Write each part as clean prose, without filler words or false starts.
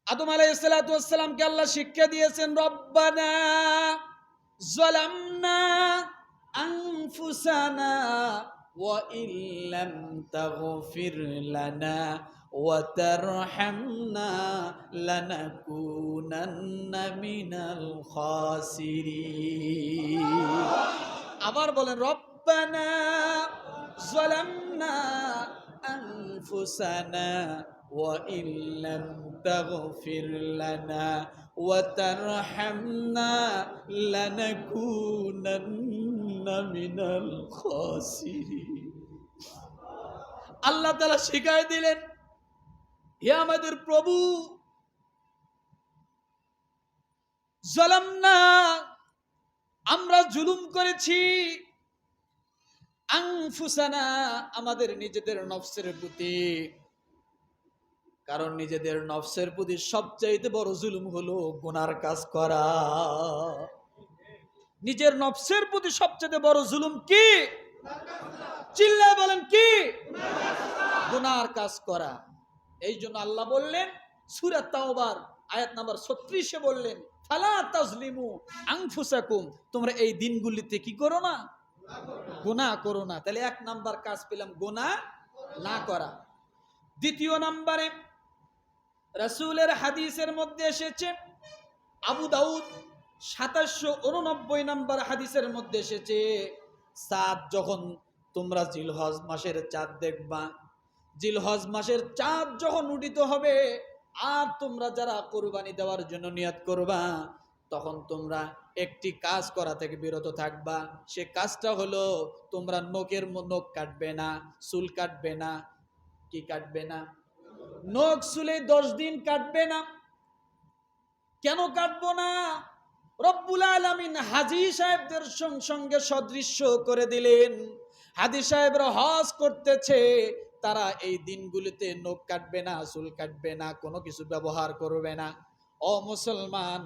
আদম আলাইহিস সালাতু ওয়াস সালামকে আল্লাহ শিক্ষা দিয়েছেন, রব্বানা যালামনা আনফুসানা ওয়া ইল্লাম তাগফির লানা ওয়া তারহামনা লানাকুনান্না মিনাল খাসিরিন। আবার বলেন, রব্বানা যালামনা আনফুসানা ওয়া ইল্লাম তাগফির লানা ওয়া তারহামনা লানাকুনান্না মিনাল খাসিরিন। আল্লাহ তাআলা শিখায় দিলেন, হে আমাদের প্রভু, যালামনা, আমরা জুলুম করেছি, আনফুসানা, আমাদের নিজেদের নফসের প্রতি। কারণ নিজেদের নফসের প্রতি সবচাইতে বড় জুলুম হলো গুনার কাজ করা। নিজের নফসের প্রতি সবচেয়ে বড় জুলুম কি? চিল্লায় বলেন কি? গুনার কাজ করা। এই জন্য আল্লাহ বললেন সূরা তাওবার আয়াত নাম্বার 36-এ বললেন, ফালা তাজলিমু আনফুসাকুম, তোমরা এই দিনগুলিতে কি করো না? গুনাহ করো না। তাহলে এক নাম্বার কাজ পেলাম, গুনাহ না করা। দ্বিতীয় নাম্বারে রাসূলের হাদিসের মধ্যে এসেছে, আবু দাউদ 2789 নাম্বার হাদিসের মধ্যে এসেছে, চাঁদ যখন তোমরা জিলহজ মাসের চাঁদ দেখবা, জিলহজ মাসের চাঁদ যখন উদিত হবে আর তোমরা যারা কুরবানি দেওয়ার জন্য নিয়ত করবা, তখন তোমরা একটি কাজ করা থেকে বিরত থাকবা। সে কাজটা হলো তোমরা নখ কাটবে না, চুল কাটবে না। কি কাটবে না? নখ চুলে 10 দিন কাটবে না। কেন কাটবো না? রব্বুল আলামিন হাজী সাহেবদের সঙ্গে সদৃশ্য করে দিলেন। হাজী সাহেবরা হজ করতেছে, তারা এই দিনগুলিতে নখ কাটবে না, চুল কাটবে না, কোনো কিছু ব্যবহার করবে না। ও মুসলমান,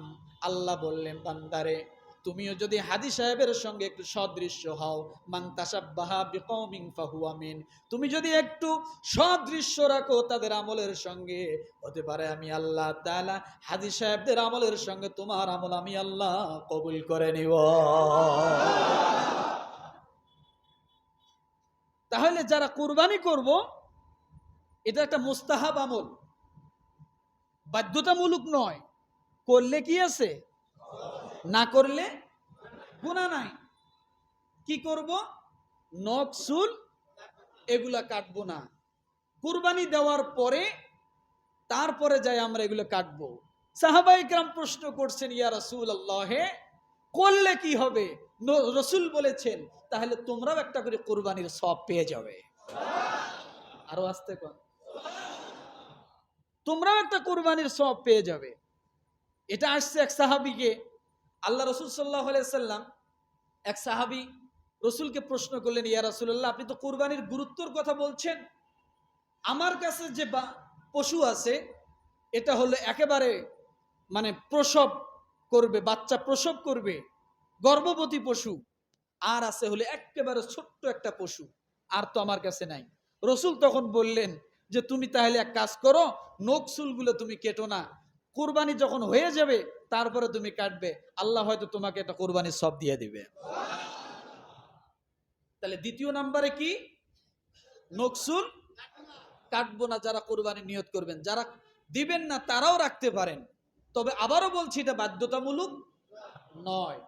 আল্লাহ বললেন, বান্দারে তুমিও যদি হাজী সাহেবের সঙ্গে একটু সদৃশ্য হও, মান তাশাব্বাহা বিকওমিন ফাহুয়া মিন, তুমি যদি একটু সদৃশ্য রাখো তাদের আমলের সঙ্গে, হতে পারে আমি আল্লাহ তাআলা হাজী সাহেবদের আমলের সঙ্গে তোমার আমল আমি আল্লাহ কবুল করে নিব। তাহলে যারা কুরবানি করব, এটা একটা মুস্তাহাব আমল, বাধ্যতামূলক নয়। করলে কি আছে, না করলে গুনাহ নাই। কি করব? নখ চুল এগুলা কাটবো না। কুরবানি দেওয়ার পরে তারপরে যাই আমরা এগুলো কাটবো। সাহাবায়ে কেরাম প্রশ্ন করছেন, ইয়া রাসূলুল্লাহ, করলে কি হবে? রাসূল বলেছেন, তাহলে তোমরাও একটা করে কুরবানির সওয়াব পেয়ে যাবে। আরো আস্তে কর, তোমরাও একটা কুরবানির সওয়াব পেয়ে যাবে। এটা আসছে এক সাহাবীকে, আল্লাহ রাসূল সাল্লাল্লাহু আলাইহি সাল্লাম, এক সাহাবী রাসূলকে প্রশ্ন করলেন, ইয়া রাসূলুল্লাহ, আপনি তো কুরবানির গুরুত্বের কথা বলছেন, আমার কাছে যে পশু আছে এটা হলো একেবারে প্রসব করবে, বাচ্চা প্রসব করবে, গর্ভবতী পশু, আর আছে হলে একেবারে ছোট্ট একটা পশু, আর তো আমার কাছে নাই। রাসূল তখন বললেন যে তুমি তাহলে এক কাজ করো, নখ চুলগুলো তুমি কেটো না, কুরবানি যখন হয়ে যাবে তারপরে তুমি কাটবে, আল্লাহ হয়তো তোমাকে একটা কুরবানির সওয়াব দিয়ে দিবে। তাহলে দ্বিতীয় নাম্বারে কি? নখ চুল কাটবো না যারা কুরবানি নিয়ত করবেন। যারা দিবেন না তারাও রাখতে পারেন, তবে আবারও বলছি এটা বাধ্যতামূলক নয়।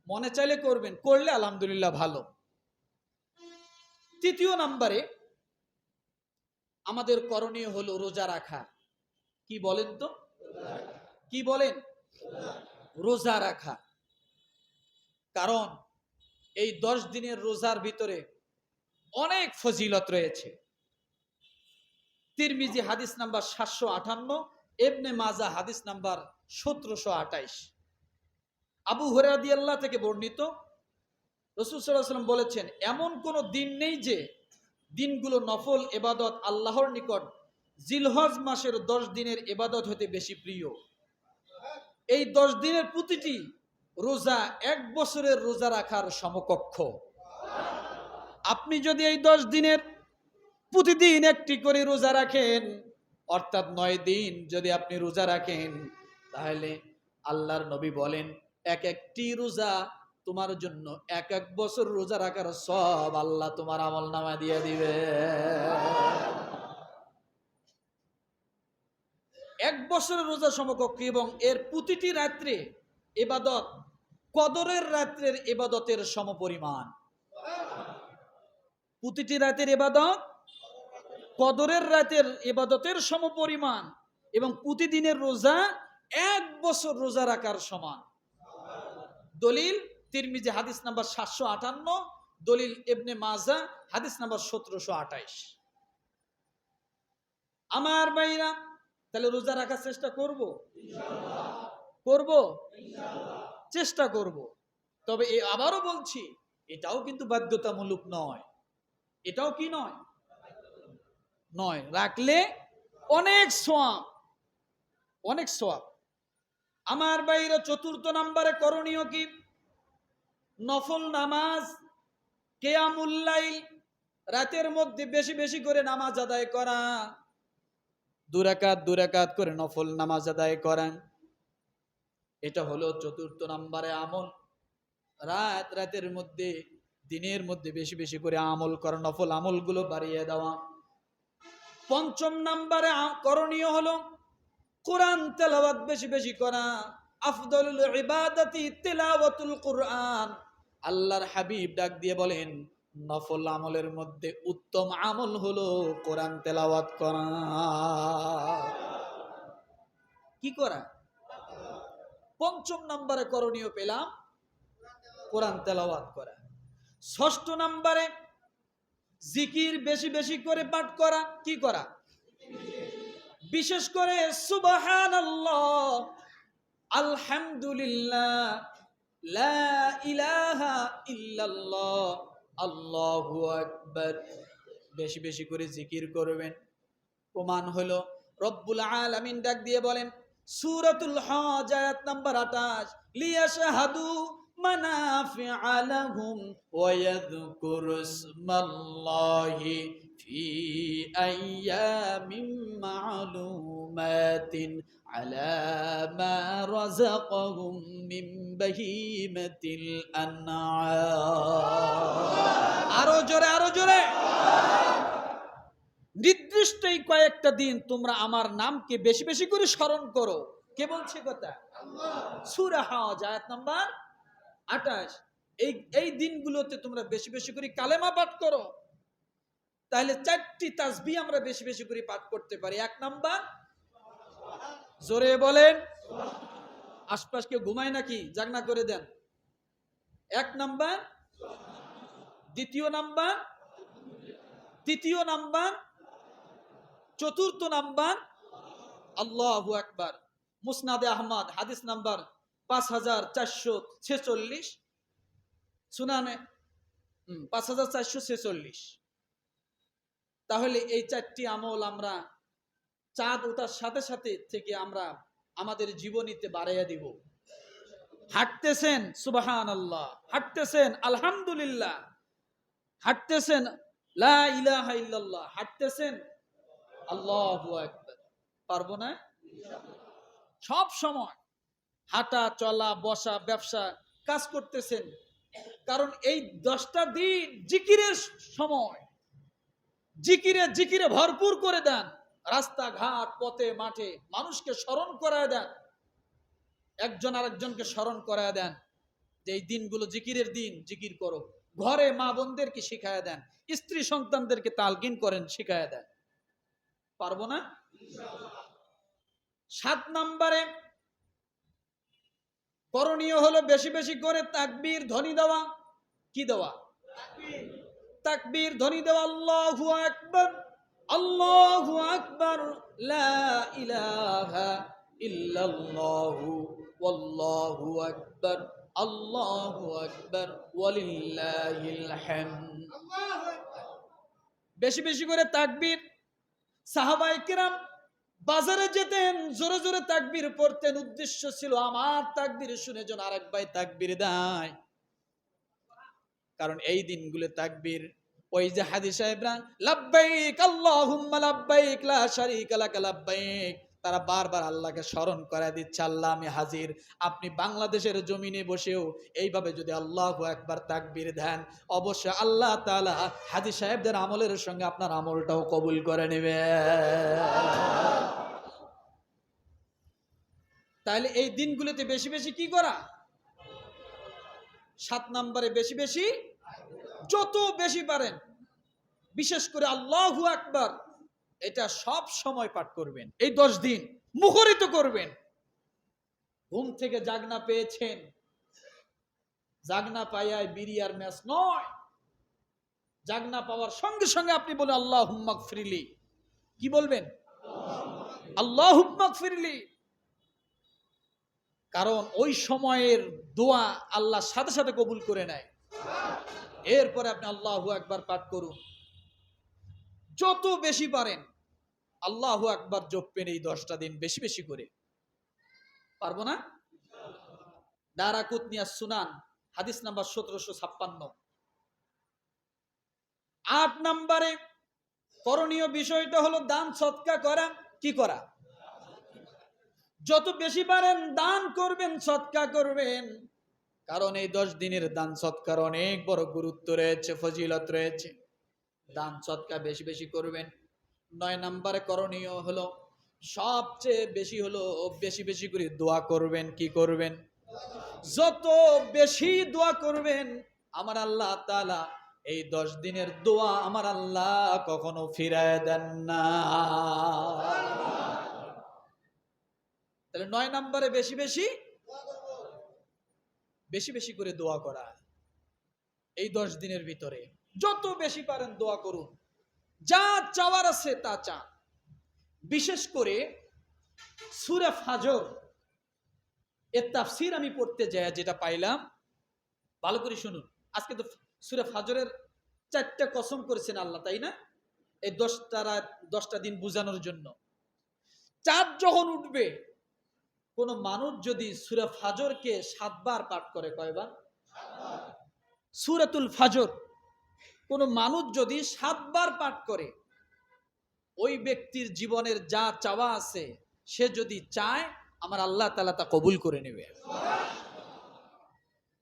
মনে চাইলে করবেন, করলে আলহামদুলিল্লাহ ভালো। তৃতীয় নাম্বারে আমাদের করণীয় হলো রোজা রাখা। কি বলেন তো? কি বলেন? রোজা রাখা। কারণ এই 10 দিনের রোজার ভিতরে অনেক ফজিলত রয়েছে। তিরমিজি হাদিস নাম্বার 758, ইবনে মাজাহ হাদিস নাম্বার 1728। আবু হুরায়রা রাদিয়াল্লাহু থেকে বর্ণিত, রাসূল সাল্লাল্লাহু আলাইহি ওয়াসাল্লাম বলেছেন, এমন কোন দিন নেই যে দিনগুলো নফল ইবাদত আল্লাহর নিকট জিলহজ মাসের 10 দিনের ইবাদত হতে বেশি প্রিয়। এই 10 দিনের প্রতিটি রোজা 1 বছরের রোজা রাখার সমকক্ষ। আপনি যদি এই 10 দিনের প্রতিদিন একটি করে রোজা রাখেন, অর্থাৎ 9 দিন যদি আপনি রোজা রাখেন, তাহলে আল্লাহর নবী বলেন এক একটি রোজা তোমার জন্য এক এক বছর রোজা রাখার সব আল্লাহ তোমার আমলনামায় দিয়ে দিবে। এক বছরের রোজা সমকক্ষ, এবং এর প্রতিটি রাত্রে ইবাদত কদরের রাত্রের ইবাদতের সমপরিমাণ। প্রতিটি রাতের ইবাদত কদরের রাতের ইবাদতের সমপরিমাণ, এবং প্রতিদিনের রোজা এক বছর রোজা রাখার সমান। দলিল তিরমিজি হাদিস নাম্বার 758, দলিল ইবনে মাজাহ হাদিস নাম্বার 1728। আমার ভাইরা, তাহলে রোজা রাখার চেষ্টা করব, করব, চেষ্টা করব। তবে আবারও বলছি, এটাও কিন্তু বাধ্যতামূলক নয়। এটাও কি নয়? নয়, রাখলে অনেক সওয়াব, অনেক সওয়াব। আমার ভাইরা, 4 নম্বরে করণীয় কি? নফল নামাজ, কিয়ামুল লাইল, রাতের মধ্যে বেশি বেশি করে নামাজ আদায় করা, 2 রাকাত করে নফল নামাজ আদায় করা। এটা হলো 4 নম্বরে আমল। রাতের মধ্যে, দিনের মধ্যে বেশি বেশি করে আমল করা, নফল আমলগুলো বাড়িয়ে দেওয়া। 5 নম্বরে করণীয় হলো কোরআন তেলাওয়াত বেশি বেশি করা। আফদলুল ইবাদাতি তিলাওয়াতুল কুরআন। আল্লাহর হাবিব ডাক দিয়ে বলেন, নফল আমলের মধ্যে উত্তম আমল হলো কোরআন তেলাওয়াত করা। কি করা? 5 নম্বরে করণীয় পেলাম কোরআন তেলাওয়াত করা। 6 নম্বরে জিকির বেশি বেশি করে পাঠ করা। কি করা? বিশেষ করে সুবহানাল্লাহ, আলহামদুলিল্লাহ, লা ইলাহা ইল্লাল্লাহ, আল্লাহু আকবার, বেশি বেশি করে জিকির করবেন। প্রমাণ হলো রব্বুল আলামিন ডাক দিয়ে বলেন সূরাতুল হজ আয়াত নাম্বার 28, লিয়াশহাদু মানাফিআ লাহুম ওয়া ইয়াযকুরু ইসমাল্লাহি ফি আইয়ামিন মা'লুমাতিন আলা মা রাযাকাহুম মিন বাহিমাতিল আনআম। আরো জোরে, আরো জোরে। নির্দিষ্ট এই কয়েকটা দিন তোমরা আমার নামকে বেশি বেশি করে স্মরণ করো। কে বলছে কথা? আল্লাহ। সূরা হজ আয়াত নাম্বার 28। এই দিনগুলোতে তোমরা বেশি বেশি করে কালেমা পাঠ করো। তাহলে 4টি তাসবিহ আমরা বেশি বেশি করে পাঠ করতে পারি। 1 নাম্বার, জোরে বলেন, আশপাশ কেউ ঘুমায় নাকি? জাগনা করে দেন। 1 নাম্বার, 2 নাম্বার, 3 নাম্বার, 4 নাম্বার আল্লাহু আকবার। মুসনাদে আহমদ হাদিস নাম্বার 5446, সুনানে 5446। তাহলে এই 4টি আমল আমরা চাঁদ ওঠার সাথে সাথে থেকে আমরা আমাদের জীবনীতে বাড়াইয়া দিব। হাঁটতেছেন সুবহানাল্লাহ, হাঁটতেছেন আলহামদুলিল্লাহ, হাঁটতেছেন লা ইলাহা ইল্লাল্লাহ, হাঁটতেছেন আল্লাহু আকবার। পারবো না? সব সময় হাঁটা চলা বসা ব্যবসা কাজ করতেছেন, কারণ এই 10টা দিন জিকিরের সময়। জিকিরে জিকিরে ভরপুর করে দেন। রাস্তাঘাট পথে মাঠে মানুষকে স্মরণ করায় দেন, একজন আরেকজনকে স্মরণ করায় দেন যে এই দিনগুলো জিকিরের দিন, জিকির করো। ঘরে মা বোনদেরকে শিখায় দেন, স্ত্রী সন্তানদেরকে তালকিন করেন, শিখায় দেন। পারবো না? 7 নম্বরে করণীয় হলো বেশি বেশি করে তাকবীর ধ্বনি দেওয়া। কি দেওয়া? তাকবীর ধ্বনি দেওয়া। আল্লাহু আকবার, আল্লাহু আকবার, লা ইলাহা ইল্লাল্লাহু ওয়াল্লাহু আকবার, আল্লাহু আকবার ওয়ালিল্লাহিল হামদ। বেশি বেশি করে তাকবীর। সাহাবায়ে কেরাম বাজারে যেতেন, জোরে জোরে তাকবীর পড়তেন। উদ্দেশ্য ছিল আমার তাকবীর শুনে যেন আরেক ভাই তাকবীর দেয়। কারণ এই দিনগুলো তাকবীর ওই যে হাজী সাহেবরা লাব্বাইক আল্লাহুম্মা লাব্বাইক লা শারীকা লাকা লাব্বাইক, তারা বারবার আল্লাহকে স্মরণ করে দিচ্ছে, আল্লাহ আমি হাজির। আপনি বাংলাদেশের জমিনে বসেও এইভাবে যদি আল্লাহু আকবার তাকবীর দেন, অবশ্যই আল্লাহ তাআলা হাজী সাহেবদের আমলের সঙ্গে আপনার আমলটাও কবুল করে নেবে। তাহলে এই দিনগুলোতে বেশি বেশি কি করা? 7 নম্বরে বেশি বেশি, যত বেশি পারেন বিশেষ করে আল্লাহু আকবার এটা সব সময় পাঠ করবেন। এই 10 দিন মুখরিত করবেন। ঘুম থেকে জাগনা পেয়েছেন, জাগনা পাইয়ায় বিরিয়ার ম্যাচ নয়, জাগনা পাওয়ার সঙ্গে সঙ্গে আপনি বলেন আল্লাহুম্মা গফিরলি। কি বলবেন? আল্লাহুম্মা গফিরলি। কারণ ওই সময়ের দোয়া আল্লাহ সাথে সাথে কবুল করে নেয়। এরপরে আপনি আল্লাহু আকবার পাঠ করুন, যত বেশি পারেন আল্লাহু আকবার জপবেন এই 10টা দিন বেশি বেশি করে। পারবো না? দারাকুতনি আস-সুনান হাদিস নাম্বার 1756। 8 নম্বরে করণীয় বিষয়টা হলো দান সদকা করা। কি করা? যত বেশি পারেন দান করবেন, সদকা করবেন। কারণ এই 10 দিনের দান সদকার অনেক বড় গুরুত্ব রয়েছে, ফজিলত রয়েছে। দান সদকা বেশি বেশি করবেন। 9 নম্বরে করণীয় হলো সবচেয়ে বেশি হলো বেশি বেশি করে দোয়া করবেন। কি করবেন? যত বেশি দোয়া করবেন আমার আল্লাহ তাআলা এই 10 দিনের দোয়া আমার আল্লাহ কখনো ফিরায় দেন না। তাহলে 9 নম্বরে বেশি বেশি বেশি বেশি করে দোয়া করা। এই 10 দিনের ভিতরে যত বেশি পারেন দোয়া করুন, যা চাওয়ার আছে তা চান। বিশেষ করে সূরা ফাজর এর তাফসীর আমি পড়তে যাই, যেটা পাইলাম ভালো করে শুনুন। আজকে তো সূরা ফাজরের 4টা কসম করেছেন আল্লাহ, তাই না? এই 10টা দিন বুঝানোর জন্য। চাঁদ যখন উঠবে, কোন মানুষ যদি সূরা ফাজরকে 7 বার পাঠ করে, কয়বার? সূরাতুল ফাজর কোন মানুষ যদি 7 বার পাঠ করে, ওই ব্যক্তির জীবনের যা চাওয়া আছে সে যদি চায় আমার আল্লাহ তাআলা তা কবুল করে নেবে।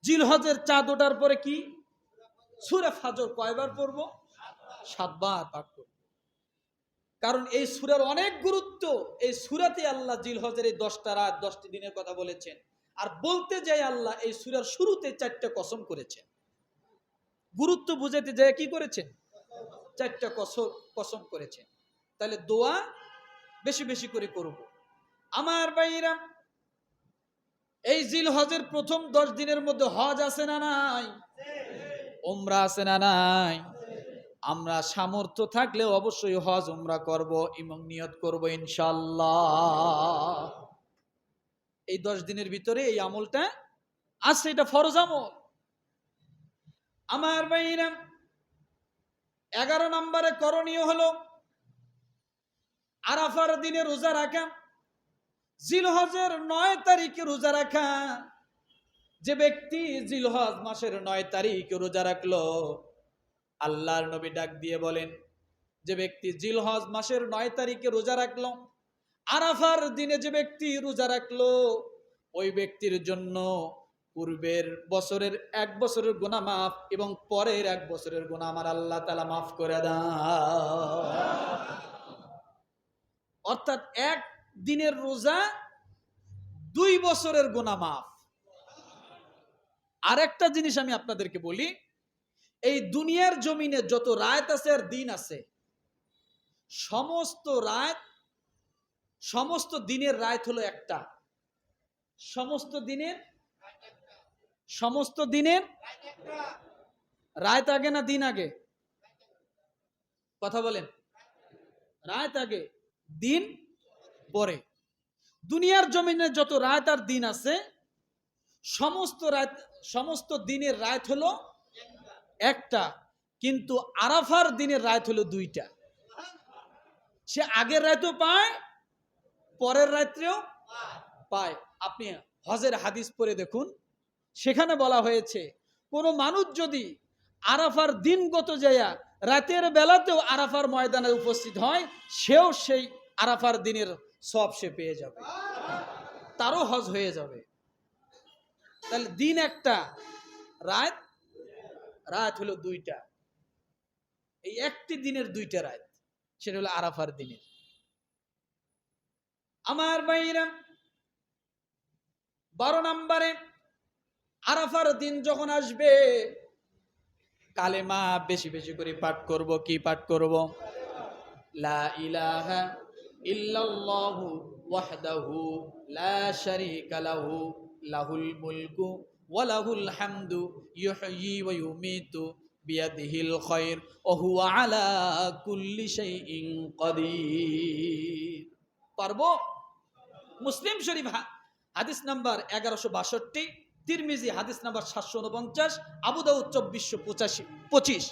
জিলহজের চাঁদ ওঠার পরে কি সূরা ফাজর কয়বার পড়ব? 7 বার পাঠ করব। কারণ এই সূরার অনেক গুরুত্ব। এই সূরাতে আল্লাহ জিলহজের এই 10টা রাত 10টি দিনের কথা বলেছেন। আর বলতে যাই আল্লাহ এই সূরার শুরুতে 4টা কসম করেছেন। গুরুত্ব বুঝাতে যায় কি করেছেন? 4টা কসম করেছেন। তাহলে দোয়া বেশি বেশি করে করব। আমার ভাইরা, এই জিলহজের প্রথম 10 দিনের মধ্যে হজ আছে না নাই? উমরা আছে না নাই? আমরা সামর্থ্য থাকলে অবশ্যই হজ উমরা করব এবং নিয়ত করব ইনশাআল্লাহ। এই 10 দিনের ভিতরে এই আমলটা আছে, এটা ফরজ আমল। আমার ভাইরা, 11 নম্বরে করণীয় হলো আরাফার দিনে রোজা রাখা। জিলহজের 9 তারিখে রোজা রাখা। যে ব্যক্তি জিলহজ মাসের 9 তারিখে রোজা রাখলো, আল্লাহর নবী ডাক দিয়ে বলেন, যে ব্যক্তি জিলহজ মাসের 9 তারিখে রোজা রাখলো, আরাফার দিনে যে ব্যক্তি রোজা রাখলো, ওই ব্যক্তির জন্য পূর্বের বছরের 1 বছরের গুনাহ মাফ এবং পরের 1 বছরের গুনাহ আমার আল্লাহ তাআলা মাফ করে দেন। অর্থাৎ 1 দিনের রোজা 2 বছরের গুনাহ মাফ। আরেকটা জিনিস আমি আপনাদেরকে বলি, এই দুনিয়ার জমিনে যত রাত আছে আর দিন আছে, সমস্ত দিনের রাত হলো একটা। সমস্ত দিনের রাত আগে না দিন আগে? কথা বলেন। রাত আগে, দিন পরে। দুনিয়ার জমিনে যত রাত আর দিন আছে, সমস্ত দিনের রাত হলো একটা, কিন্তু আরাফার দিনের রাত হলো 2টা। সে আগের রাতেও পায়, পরের রাত্রেও পায়। আপনি হজের হাদিস পড়ে দেখুন, সেখানে বলা হয়েছে কোন মানুষ যদি আরাফার দিনগত যায়া রাতের বেলাতেও আরাফার ময়দানে উপস্থিত হয়, সেও সেই আরাফার দিনের সব সে পেয়ে যাবে, তারও হজ হয়ে যাবে। তাহলে দিন একটা, রাত রাত হলো দুইটা। এই একটি দিনের দুইটা রাত, সেটা হলো আরাফার দিনের। আমার ভাইরা, 12 নম্বরে আরাফার দিন যখন আসবে, কালেমা বেশি বেশি করে পাঠ করব। কি পাঠ করব? লা ইলাহা ইল্লাল্লাহু ওয়াহদাহু লা শারীকা লাহু লাহুল মুলকু ওয়া লাহুল হামদু ইউহয়ি ওয়া ইউমীতু বিয়াদিহিল খায়র ওয়া হুয়া আলা কুল্লি শাইইন কাদির। পারবো? মুসলিম শরীফ হাদিস নাম্বার 1162, তিরমিজি হাদিস নাম্বার 749, আবু দাউদ 2425।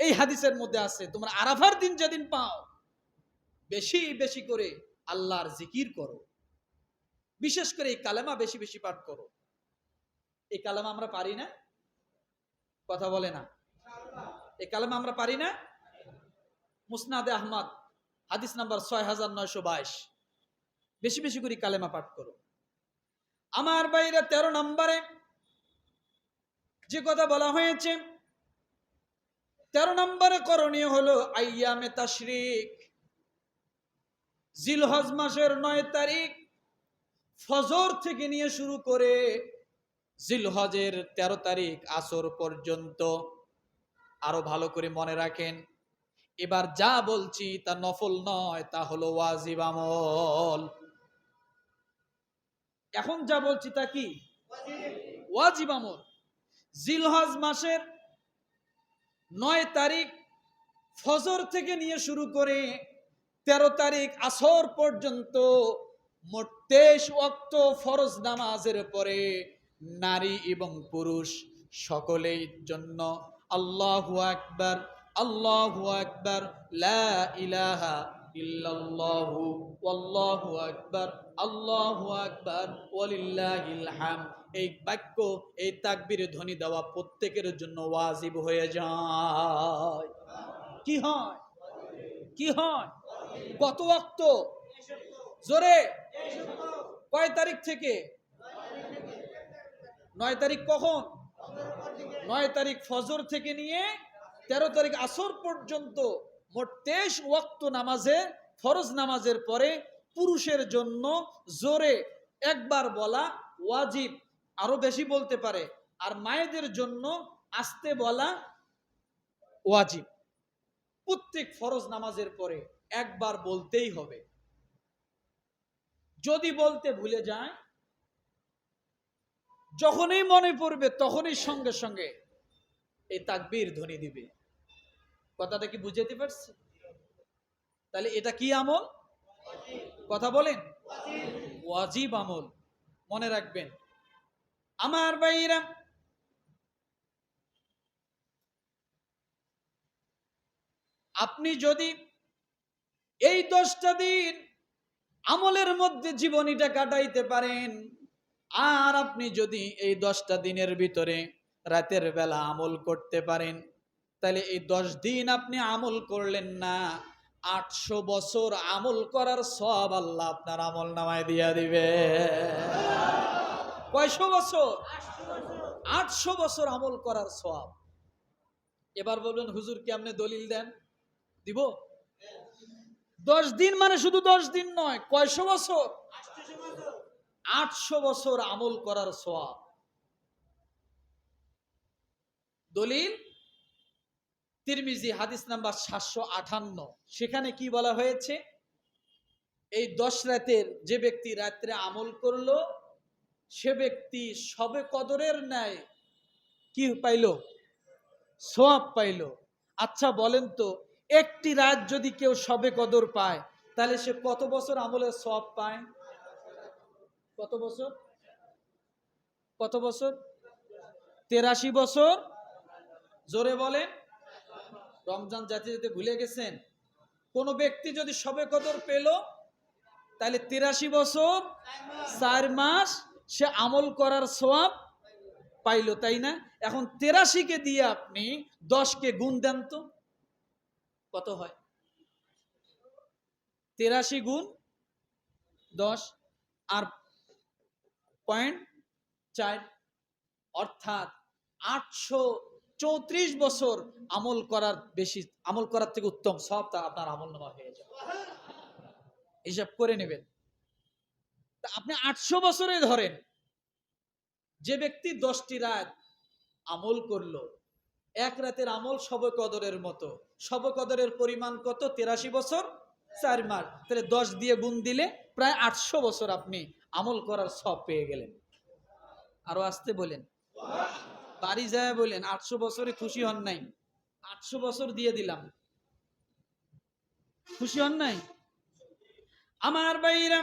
এই হাদিসের মধ্যে আছে, তোমরা আরাফার দিন যেদিন পাও, বেশি বেশি করে আল্লাহর জিকির করো, বিশেষ করে এই কালেমা বেশি বেশি পাঠ করো। এই কালেমা আমরা পারি না? কথা বলে না। এই কালেমা আমরা পারি না? মুসনাদে আহমদ হাদিস নাম্বার 6922। বেশি বেশি করে কালেমা পাঠ করো। আমার বাইরে 13 নম্বরে যে কথা বলা হয়েছে, 13 নম্বরে করণীয় হলো আইয়ামে তাশরিক। জিলহজ মাসের 9 তারিখ ফজর থেকে নিয়ে শুরু করে জিলহজের 13 তারিখ আসর পর্যন্ত, আরো ভালো করে মনে রাখেন, এবার যা বলছি তা নফল নয়, তা হলো ওয়াজিব আমল। এখন যা বলছি তা কি? ওয়াজিব আমল। জিলহজ মাসের 9 তারিখ ফজর থেকে নিয়ে শুরু করে 13 তারিখ আসর পর্যন্ত মোট 23 ওয়াক্ত ফরজ নামাজের পরে নারী এবং পুরুষ সকলের জন্য আল্লাহু আকবার, আল্লাহু আকবার, লা ইলাহা ইল্লাল্লাহু ওয়াল্লাহু আকবার, আল্লাহু আকবার ওয়ালিল্লাহিল হামদ, এই বাক্য, এই তাকবীরে ধ্বনি দেওয়া প্রত্যেকের জন্য ওয়াজিব হয়ে যায়। কি হয়? কি হয়? কত ওয়াক্ত? জোরে। কয় তারিখ থেকে? 9 তারিখ। কখন? 9 তারিখ ফজর থেকে নিয়ে 13 তারিখ আসর পর্যন্ত মোট 23 ওয়াক্ত নামাজে, ফরজ নামাজের পরে পুরুষের জন্য জোরে একবার বলা ওয়াজিব, আরো বেশি বলতে পারে, আর মায়েদের জন্য আস্তে বলা ওয়াজিব। প্রত্যেক ফরজ নামাজের পরে একবার বলতেই হবে। যদি বলতে ভুলে যায়, যখনই মনে পড়বে তখনই সঙ্গে সঙ্গে এই তাকবীর ধ্বনি দিবে। কথাটা কি বুঝাতে পারছি? তাহলে এটা কি আমল? কথা বলেন। ওয়াজিব আমল, মনে রাখবেন। আমার ভাইরা, আপনি যদি এই 10টা দিন আমলের মধ্যে জীবনীটা কাটাইতে পারেন, আর আপনি যদি এই 10টা দিনের ভিতরে রাতের বেলা আমল করতে পারেন, তাহলে এই 10 দিন আপনি আমল করলেন না, 800 বছর আমল করার সওয়াব আল্লাহ আপনার আমল নামায় দিয়া দিবে। কয়শো বছর? 800 বছর আমল করার সওয়াব। এবার বলবেন হুজুর কি আপনি দলিল দেন? দিব। 10 দিন মানে শুধু 10 দিন নয়, কয়শো বছর? 800 বছর আমল করার সওয়াব। দলিল তিরমিজি হাদিস নাম্বার 758। সেখানে কি বলা হয়েছে? এই 10 রাতের যে ব্যক্তি রাত্রে আমল করলো, সে ব্যক্তি শবে কদরের ন্যায় কি পাইল? সওয়াব পাইল। আচ্ছা বলেন তো, একটি রাত যদি কেউ শবে কদর পায়, তাহলে সে কত বছর আমলের সওয়াব পায়? কত বছর? কত বছর? 83 বছর। জোরে বলেন। রমজান যেতে যেতে ভুলে গেছেন? কোন ব্যক্তি যদি শবে কদর পেল, তাহলে 83 বছর 4 মাস সে আমল করার সওয়াব পাইল, তাই না? এখন 83 কে দিয়ে আপনি 10 কে গুণ দেন তো, কত হয়? 83 গুণ 10 আর 0.4, অর্থাৎ 834 বছর আমল করার বেশি, আমল করার থেকে উত্তম সব তা আপনার আমল নামা হয়ে যাবে। হিসাব করে নেবেন। তা আপনি 800 বছরে ধরেন, যে ব্যক্তি 10টি রাত আমল করলো, এক রাতের আমল শবে কদরের মতো। শবে কদরের পরিমাণ কত? 83 বছর 4 মাস। তাহলে 10 দিয়ে গুণ দিলে প্রায় 800 বছর আপনি আমল করার সব পেয়ে গেলেন। আরো আসতে বলেন, বাড়ি যায় বলেন 800 বছরে খুশি হন নাই? 800 বছর দিয়ে দিলাম, খুশি হন নাই? আমার ভাইরা,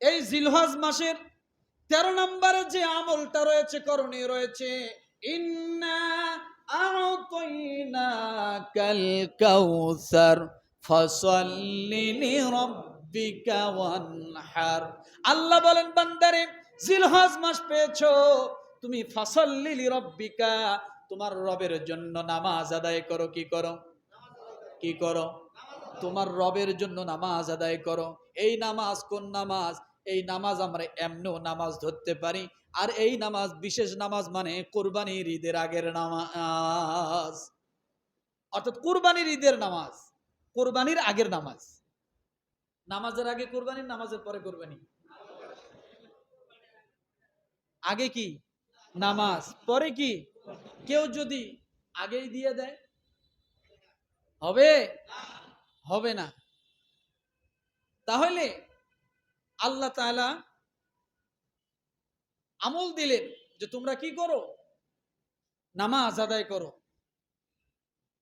এই জিলহজ মাসের 13 নম্বরে যে আমলটা রয়েছে, করণীয় রয়েছে, ইন্না আ'তাইনাকাল কাউসার ফাসাল্লি লিরাব্বিকা ওয়ানহার। আল্লাহ বলেন, বান্দারে, জিলহজ মাস পেয়েছো, তুমি ফাসাল্লি লিরাব্বিকা, তোমার রবের জন্য নামাজ আদায় করো। কি করো? কি করো? তোমার রবের জন্য নামাজ আদায় করো। এই নামাজ কোন নামাজ? এই নামাজ আমরা এমনও নামাজ ধরতে পারি, আর এই নামাজ বিশেষ নামাজ, মানে কুরবানির ঈদের আগের নামাজ, অর্থাৎ কুরবানির ঈদের নামাজ, কুরবানির আগের নামাজ। নামাজের আগে কুরবানি, নামাজের পরে কুরবানি। আগে কি নামাজ, পরে কি? কেউ যদি আগেই দিয়ে দেয় হবে? হবে না। তাহলে আল্লাহ তাআলা আমল দিলেন যে তোমরা কি করো? নামাজ আদায় করো।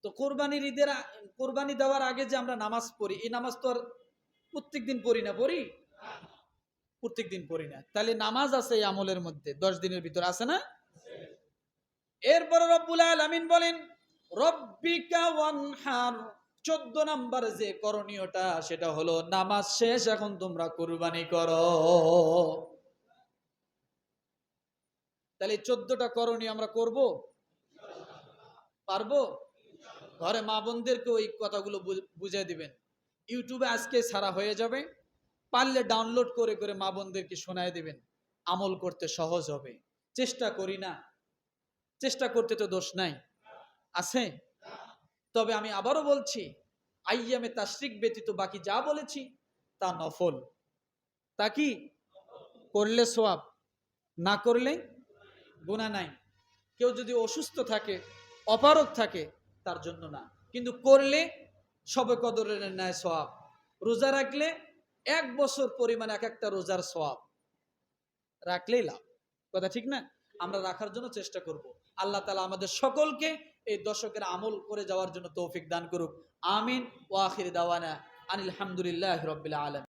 তো কোরবানির ঈদের, কোরবানি দেওয়ার আগে যে আমরা নামাজ পড়ি, এই নামাজ তো আর প্রত্যেকদিন পড়ি না। পড়ি? প্রত্যেকদিন পড়ি না। তাহলে নামাজ আছে এই আমলের মধ্যে, 10 দিনের ভিতর আছে না? এরপর রব্বুল আলামিন বলেন, রব্বিকা ওয়ানহার। 14 নম্বর যে করণীয়টা, সেটা হলো নামাজ শেষ, এখন তোমরা কুরবানি করো। তাহলে 14টা করণীয় আমরা করব? পারবো? ঘরে মা বোনদেরকে ওই কথাগুলো বুঝিয়ে দিবেন। ইউটিউবে আজকে ছাড়া হয়ে যাবে, পারলে ডাউনলোড করে করে মা বোনদেরকে শোনায় দিবেন, আমল করতে সহজ হবে। চেষ্টা করি না? চেষ্টা করতে তো দোষ নাই, আছে? তবে আমি আবারও বলছি, আইয়ামে তাশরিক ব্যতীত বাকি যা বলেছি তা নফল। তা কি? করলে সওয়াব, না করলে গুনাহ নাই। কেউ যদি অসুস্থ থাকে, অপারগ থাকে, তার জন্য না, কিন্তু করলে শবে কদরের ন্যায় সওয়াব। রোজা রাখলে 1 বছর পরিমাণ এক একটা রোজার সওয়াব, রাখলেই লাভ। কথা ঠিক না? আমরা রাখার জন্য চেষ্টা করব। আল্লাহ তাআলা আমাদের সকলকে এই দশকের আমল করে যাওয়ার জন্য তৌফিক দান করুক। আমিন। ওয়া আখির দাওয়ানা আনিল হামদুলিল্লাহি রাব্বিল আলামিন।